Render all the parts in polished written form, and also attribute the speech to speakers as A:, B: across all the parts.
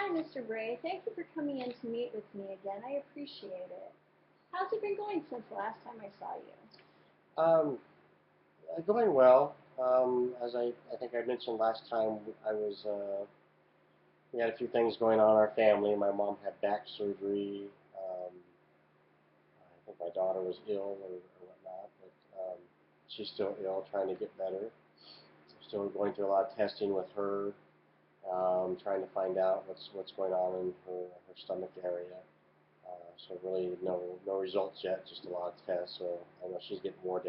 A: Hi, Mr. Bray. Thank you for coming in to meet with me again. I appreciate it. How's it been going since the last time I saw you?
B: Um, Going well. As I think I mentioned last time, we had a few things going on in our family. My mom had back surgery. I think my daughter was ill or whatnot, but she's still ill, trying to get better. Still going through a lot of testing with her, trying to find out what's going on in her stomach area. So really no results yet, just a lot of tests. So I know she's getting more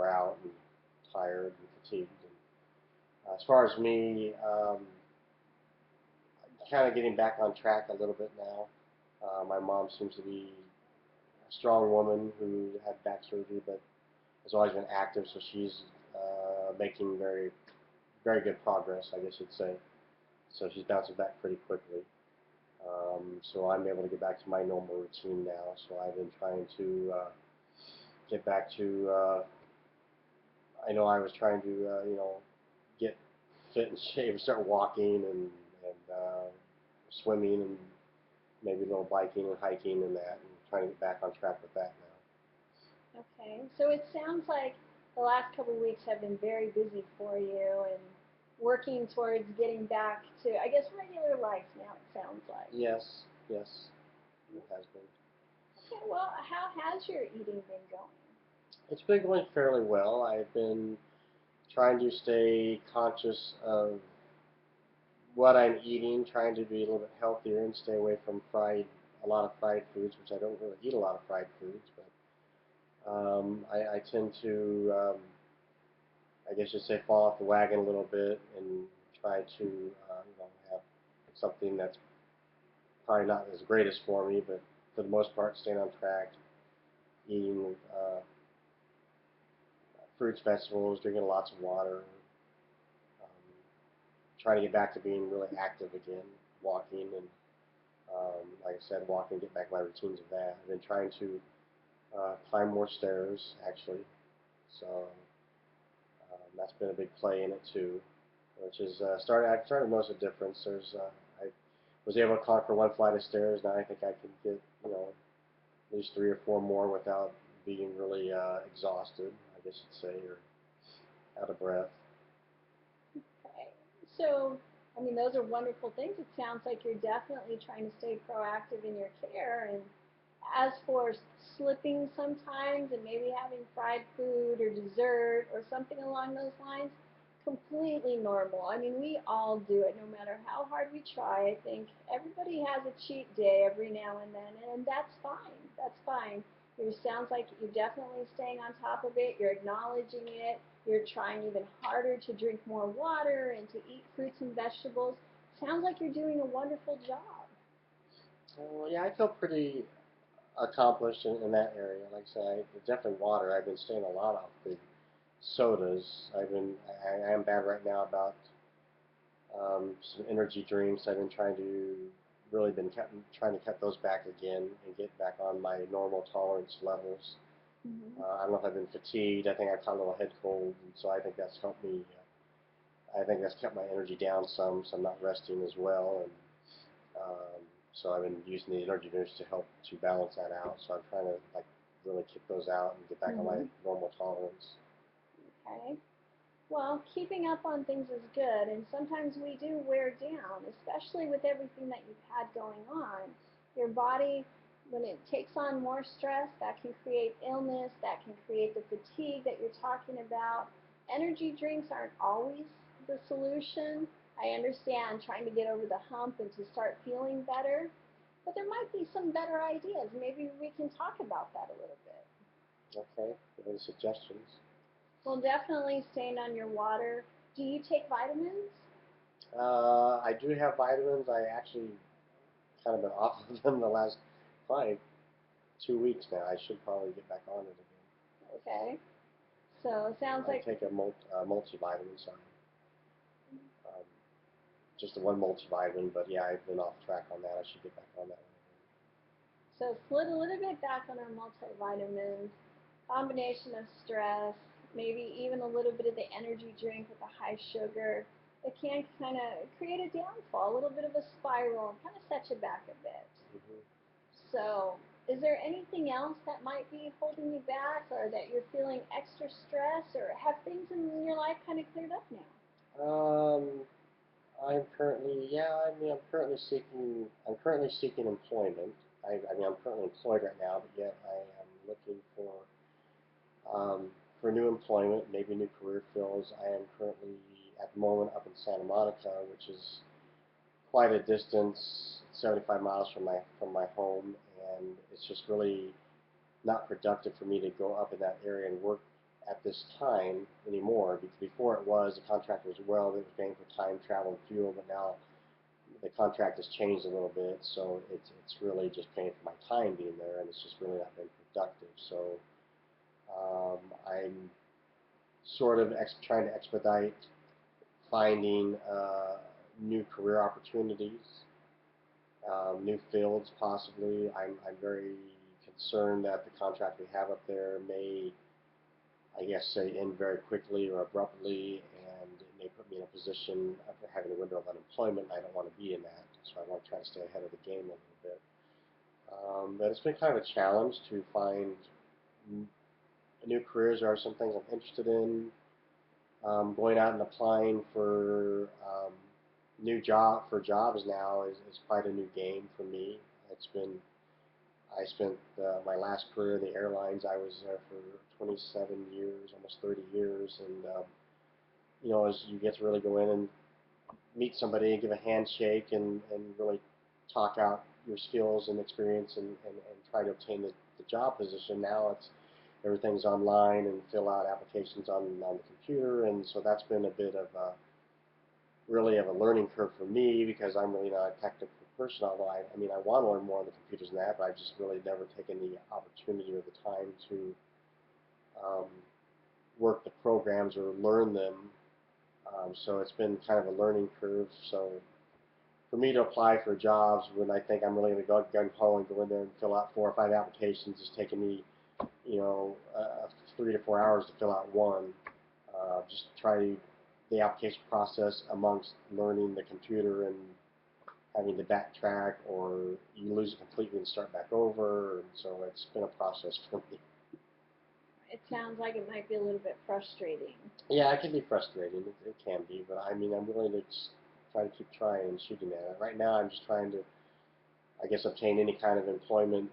B: out and tired and fatigued. And as far as me, kind of getting back on track a little bit now. My mom seems to be a strong woman who had back surgery, but has always been active. So she's making very good progress, I guess you'd say. So she's bouncing back pretty quickly. So I'm able to get back to my normal routine now. So I've been trying to get back to. I know I was trying to, get fit and shape, start walking and swimming and maybe a little biking and hiking and that, and trying to get back on track with that now.
A: Okay, so it sounds like the last couple of weeks have been very busy for you and working towards getting back to, I guess, regular life now, it sounds like.
B: Yes, yes, it has been.
A: Okay, well, how has your eating been going?
B: It's been going fairly well. I've been trying to stay conscious of what I'm eating, trying to be a little bit healthier and stay away from a lot of fried foods, which I don't really eat a lot of fried foods, but I tend to, I guess you'd say, fall off the wagon a little bit and try to, have something that's probably not as greatest for me, but for the most part, staying on track, eating fruits, vegetables, drinking lots of water, um, trying to get back to being really active again, walking and like I said, walking, get back my routines of that. I've been trying to climb more stairs actually, so that's been a big play in it too. Which is I started to notice a difference. I was able to conquer one flight of stairs. Now I think I can get at least three or four more without being really exhausted, I guess you'd say, or out of breath.
A: Okay. So, I mean, those are wonderful things. It sounds like you're definitely trying to stay proactive in your care. And as for slipping sometimes and maybe having fried food or dessert or something along those lines, completely normal. I mean, we all do it no matter how hard we try. I think everybody has a cheat day every now and then, and that's fine. That's fine. It sounds like you're definitely staying on top of it. You're acknowledging it. You're trying even harder to drink more water and to eat fruits and vegetables. Sounds like you're doing a wonderful job.
B: Well, yeah, I feel pretty accomplished in that area. Like I say, definitely water. I've been staying a lot off the sodas. I am bad right now about some energy drinks. I've been trying to cut those back again and get back on my normal tolerance levels.
A: Hmm.
B: I don't know if I've been fatigued. I think I caught a little head cold, and so I think that's helped me. I think that's kept my energy down some, so I'm not resting as well, and so I've been using the energy drinks to help to balance that out. So I'm trying to like really kick those out and get back on my
A: Hmm.
B: normal tolerance.
A: Okay. Well, keeping up on things is good, and sometimes we do wear down, especially with everything that you've had going on. Your body, when it takes on more stress, that can create illness, that can create the fatigue that you're talking about. Energy drinks aren't always the solution. I understand trying to get over the hump and to start feeling better, but there might be some better ideas. Maybe we can talk about that a little bit.
B: Okay, any suggestions?
A: Well, definitely staying on your water. Do you take vitamins?
B: I do have vitamins. I actually kind of been off of them the last probably 2 weeks now. I should probably get back on it again.
A: Okay. So it sounds
B: I
A: like,
B: take a multivitamin, so um, just the one multivitamin. But yeah, I've been off track on that. I should get back on that one
A: so slid a little bit back on our multivitamins, combination of stress, maybe even a little bit of the energy drink with the high sugar. it can kind of create a downfall, a little bit of a spiral, and kind of set you back a bit.
B: Hmm.
A: So, is there anything else that might be holding you back, or that you're feeling extra stress, or have things in your life kind of cleared up now?
B: Um, I'm currently, yeah, I mean, I'm currently seeking employment. I mean, I'm currently employed right now, but yet I am looking um, for new employment, maybe new career fields. I am currently, at the moment, up in Santa Monica, which is quite a distance, 75 miles from my home, and it's just really not productive for me to go up in that area and work at this time anymore. Because before it was, the contract was well, it was paying for time, travel, and fuel, but now the contract has changed a little bit, so it's really just paying for my time being there, and it's just really not been productive. So I'm sort of trying to expedite finding new career opportunities, new fields possibly. I'm very concerned that the contract we have up there may, I guess, say end very quickly or abruptly, and it may put me in a position of having a window of unemployment. I don't want to be in that, so I want to try to stay ahead of the game a little bit. But it's been kind of a challenge to find new careers. There are some things I'm interested in. Going out and applying for jobs now is quite a new game for me. It's been I spent my last career in the airlines. I was there for 27 years, almost 30 years, and as you get to really go in and meet somebody and give a handshake and really talk out your skills and experience and try to obtain the job position. Now everything's online and fill out applications on the computer, and so that's been a bit of really of a learning curve for me because I'm really not a technical person. Although I mean I want to learn more on the computers than that, but I've just really never taken the opportunity or the time to um, work the programs or learn them. So it's been kind of a learning curve. So for me to apply for jobs when I think I'm really going to go gun ho and go in there and fill out 4 or 5 applications, it's taking me 3 to 4 hours to fill out one. Just try the application process amongst learning the computer and having to backtrack, or you lose it completely and start back over. And so it's been a process for me.
A: It sounds like it might be a little bit frustrating.
B: Yeah, it can be frustrating. It can be, but I mean, I'm willing to just try to keep trying and shooting at it. Right now, I'm just trying to, I guess, obtain any kind of employment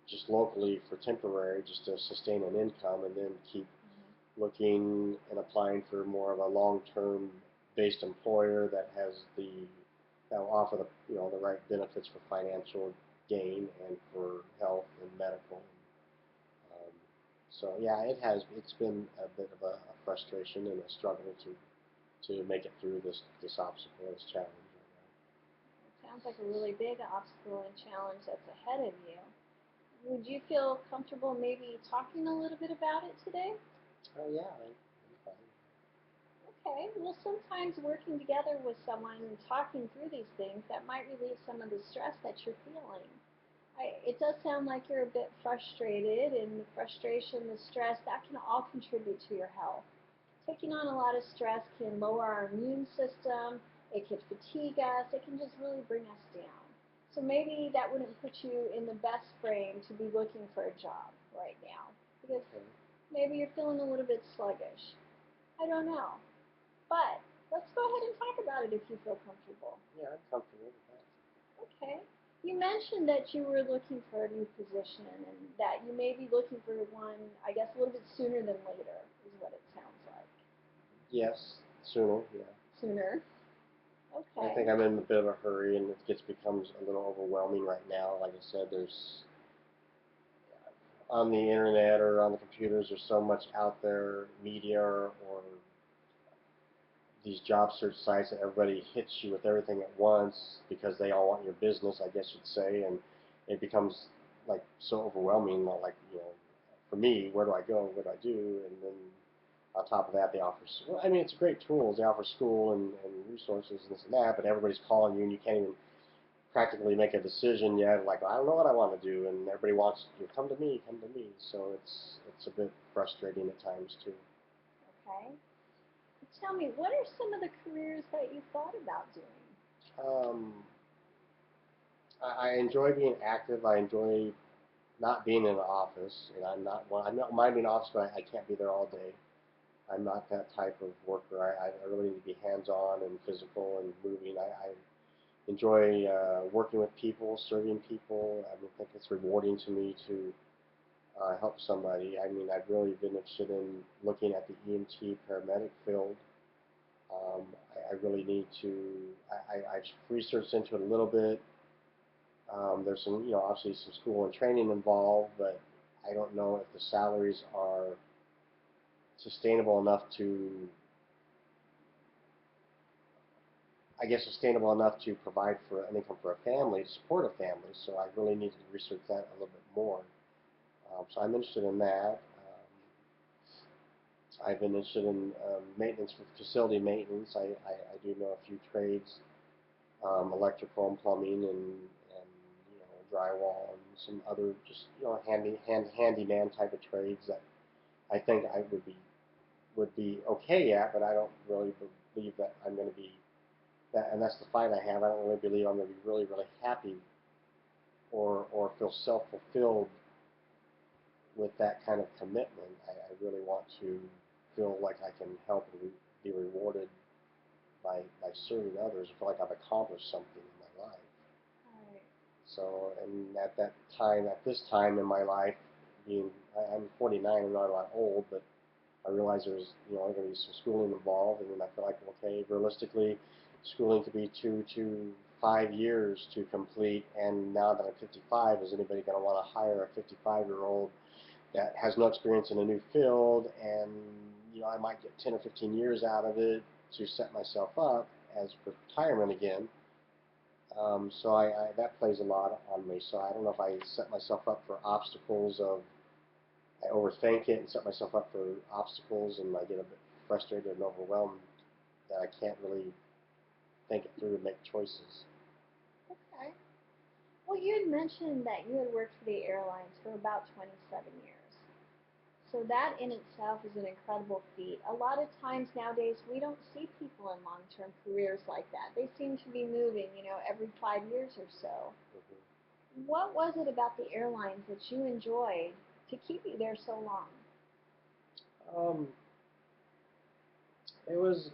B: just locally for temporary, just to sustain an income, and then keep looking and applying for more of a long-term based employer that will offer the right benefits for financial gain and for health and medical. Um, so yeah, it's been a bit of a frustration and a struggle to make it through this obstacle, this challenge
A: It sounds like a really big obstacle and challenge that's ahead of you. Would you feel comfortable maybe talking a little bit about it today?
B: right now. Oh yeah, I'm fine.
A: Okay, well, sometimes working together with someone and talking through these things that might relieve some of the stress that you're feeling. It does sound like you're a bit frustrated, and the frustration, the stress, that can all contribute to your health. Taking on a lot of stress can lower our immune system, it can fatigue us, it can just really bring us down. So maybe that wouldn't put you in the best frame to be looking for a job right now because
B: Okay.
A: maybe you're feeling a little bit sluggish. I don't know. But let's go ahead and talk about it if you feel comfortable.
B: Yeah, I'm comfortable with that.
A: Okay. You mentioned that you were looking for a new position and that you may be looking for one, I guess, a little bit sooner than later, is what it sounds like.
B: Yes, sooner. Yeah.
A: Sooner?
B: I
A: Okay.
B: think I'm in a bit of a hurry, and becomes a little overwhelming right now. Like I said, there's on the internet or on the computers, there's so much out there, media or these job search sites, that everybody hits you with everything at once because they all want your business, I guess you'd say, and it becomes like so overwhelming. Like for me, where do I go? What do I do? And then on top of that, they offer. Well, I mean, it's great tools. They offer school and resources and this and that, but everybody's calling you, and you can't even practically make a decision yet. Like, I don't know what I want to do, and everybody wants you come to me, come to me. So it's a bit frustrating at times too.
A: Okay. tell me, what are some of the careers that you thought about doing?
B: Um, I enjoy being active. I enjoy not being in an office, and I'm not. Well, I don't mind being in an office, but I can't be there all day. I'm not that type of worker. I really need to be hands-on and physical and moving. I enjoy working with people, serving people. I mean, I think it's rewarding to me to help somebody. I mean, I've really been interested in looking at the EMT paramedic field. Um, I really need to. I've researched into it a little bit. There's some, obviously some school and training involved, but I don't know if the salaries are sustainable enough to, I guess, sustainable enough to provide for an income for a family, to support a family. So I really need to research that a little bit more. So I'm interested in that. I've been interested in maintenance, for facility maintenance. I do know a few trades, electrical and plumbing, and drywall and some other just handyman type of trades that I think I would be okay at, but I don't really believe that I'm going to be that, and that's the fight I have. I don't really believe I'm going to be really happy or feel self-fulfilled with that kind of commitment. I really want to feel like I can help and be rewarded by serving others. I feel like I've accomplished something in my life.
A: Right.
B: So, and at this time in my life, I'm 49, I'm not a lot old, but I realize there's, going to be some schooling involved, and then I feel like, okay, realistically, schooling could be 2 to 5 years to complete, and now that I'm 55, is anybody going to want to hire a 55-year-old that has no experience in a new field, and, I might get 10 or 15 years out of it to set myself up as for retirement again. So that plays a lot on me. So I don't know if I set myself up for obstacles of I overthink it and set myself up for obstacles, and I get a bit frustrated and overwhelmed that I can't really think it through and make choices.
A: Okay. Well, you had mentioned that you had worked for the airlines for about 27 years. So that in itself is an incredible feat. A lot of times nowadays we don't see people in long-term careers like that. They seem to be moving, every 5 years or so.
B: Mm-hmm.
A: What was it about the airlines that you enjoyed to keep you there so long?
B: Um, it was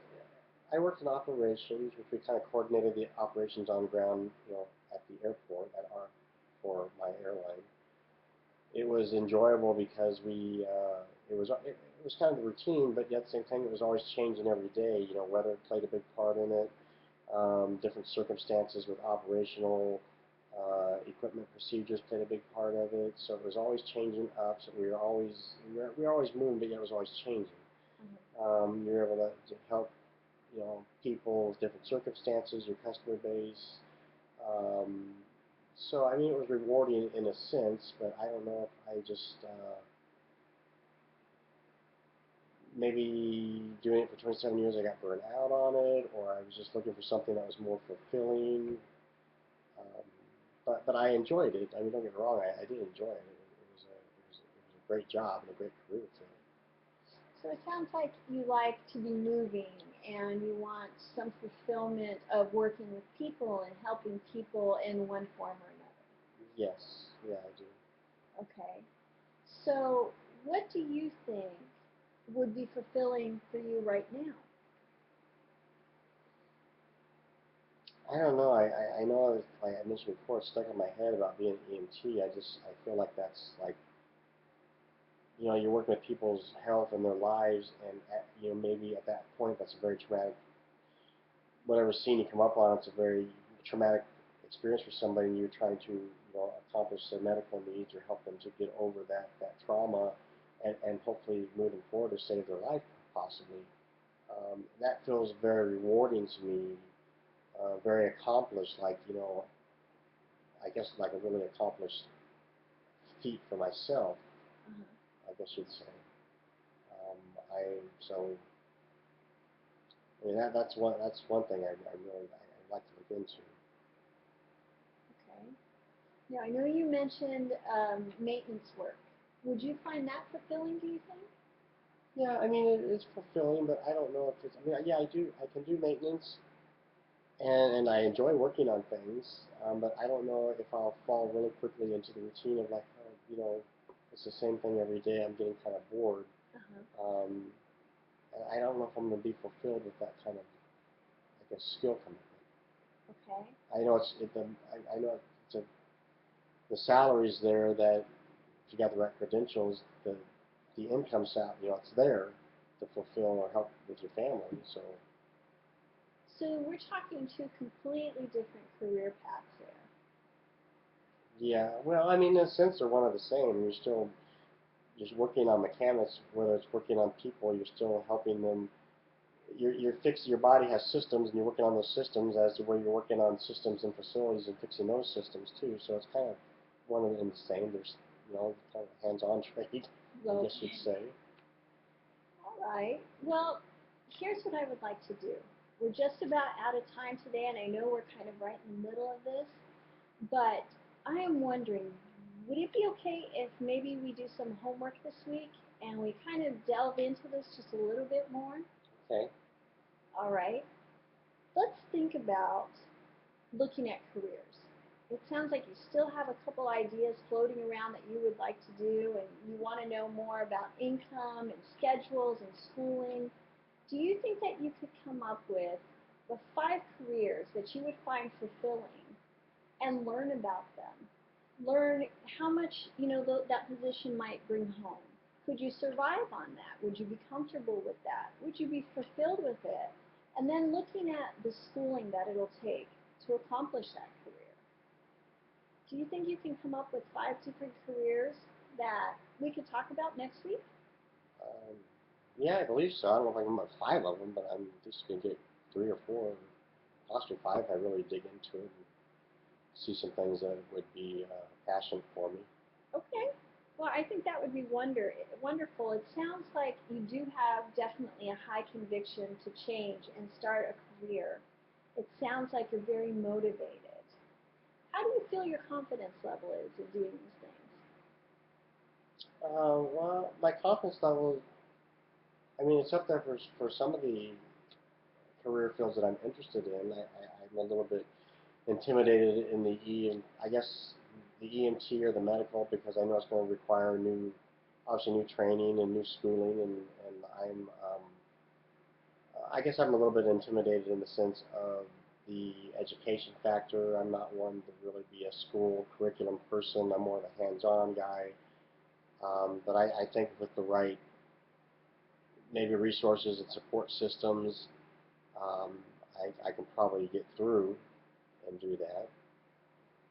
B: I worked in operations, which we kind of coordinated the operations on ground, at the airport for my airline. It was enjoyable because it was kind of the routine, but yet at the same time it was always changing every day. Weather played a big part in it. Different circumstances with operational equipment procedures played a big part of it. So it was always changing up. So we were always moving, but yet it was always changing. You were able to help people with different circumstances, your customer base. Um, so I mean, it was rewarding in a sense, but I don't know if I just maybe doing it for 27 years, I got burned out on it, or I was just looking for something that was more fulfilling. Um, but I enjoyed it. I mean, don't get me wrong, I did enjoy it. It was a great job and a great career for me.
A: So it sounds like you like to be moving and you want some fulfillment of working with people and helping people in one form or another.
B: Yes, yeah, I do.
A: Okay. So what do you think would be fulfilling for you right now?
B: I don't know. I know, like I mentioned before, it's stuck in my head about being an EMT. I feel like that's like, you're working with people's health and their lives, and maybe at that point that's a very traumatic. Whatever scene you come up on, it's a very traumatic experience for somebody, and you're trying to accomplish their medical needs or help them to get over that trauma, and hopefully moving forward to save their life possibly. That feels very rewarding to me, very accomplished, like I guess like a really accomplished feat for myself, I guess you'd say. I so I mean that's one thing I like to look into.
A: Okay. Now, I know you mentioned maintenance work. Would you find that fulfilling, do you think?
B: Yeah, I mean it's fulfilling, but I don't know if it's. I mean, yeah, I can do maintenance, and I enjoy working on things, but I don't know if I'll fall really quickly into the routine of like, oh, it's the same thing every day. I'm getting kind of bored,
A: Uh-huh.
B: um, and I don't know if I'm going to be fulfilled with that kind of, I guess, skill commitment.
A: Okay.
B: I know I know the salary's there that if you got the right credentials, the income it's there to fulfill or help with your family. So
A: So we're talking two completely different career paths there.
B: yeah, well, I mean, in a sense, they're one of the same. You're still just working on mechanics, whether it's working on people, you're still helping them. You're fixing your body has systems, and you're working on those systems as to where you're working on systems and facilities and fixing those systems too. So it's kind of one and the same. There's kind of hands-on trade, I guess you'd
A: Okay.
B: say.
A: All right. Well, here's what I would like to do. We're just about out of time today, and I know we're kind of right in the middle of this, but I am wondering, would it be okay if maybe we do some homework this week and we kind of delve into this just a little bit more?
B: Okay.
A: All right. Let's think about looking at careers. It sounds like you still have a couple ideas floating around that you would like to do, and you want to know more about income and schedules and schooling. Do you think that you could come up with the 5 careers that you would find fulfilling and learn about them? Learn how much that position might bring home. Could you survive on that? Would you be comfortable with that? Would you be fulfilled with it? And then looking at the schooling that it'll take to accomplish that career. Do you think you can come up with 5 different careers that we could talk about next week?
B: Um, yeah, I believe so. I don't know if I can remember 5 of them, but I'm just gonna get 3 or 4, possibly 5. If I really dig into it and see some things that would be passion for me.
A: Okay. Well, I think that would be wonderful. It sounds like you do have definitely a high conviction to change and start a career. It sounds like you're very motivated. How do you feel your confidence level is in doing these things?
B: Well, my confidence level, I mean, it's up there for some of the career fields that I'm interested in. I'm a little bit intimidated in I guess the EMT or the medical because I know it's going to require obviously new training and new schooling, and I guess I'm a little bit intimidated in the sense of the education factor. I'm not one to really be a school curriculum person. I'm more of a hands-on guy. But I think with the right maybe resources and support systems, um, I can probably get through and do that.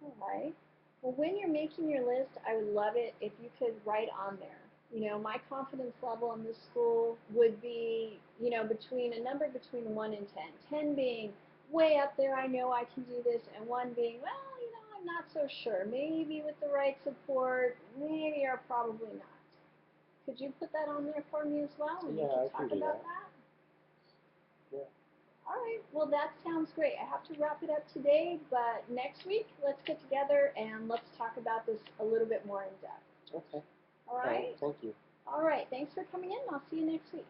A: All right. Well, when you're making your list, I would love it if you could write on there. My confidence level in this school would be, between a number between 1 and 10. 10 being way up there, I know I can do this, and 1 being, well, I'm not so sure. Maybe with the right support, maybe or probably not. Could you put that on there for me as well, and we
B: Yeah,
A: could
B: I can
A: talk
B: do
A: about
B: that.
A: that?
B: Yeah.
A: All right. Well, that sounds great. I have to wrap it up today, but next week, let's get together and let's talk about this a little bit more in depth.
B: Okay.
A: All
B: All right.
A: right?
B: Thank you.
A: All right. Thanks for coming in. I'll see you next week.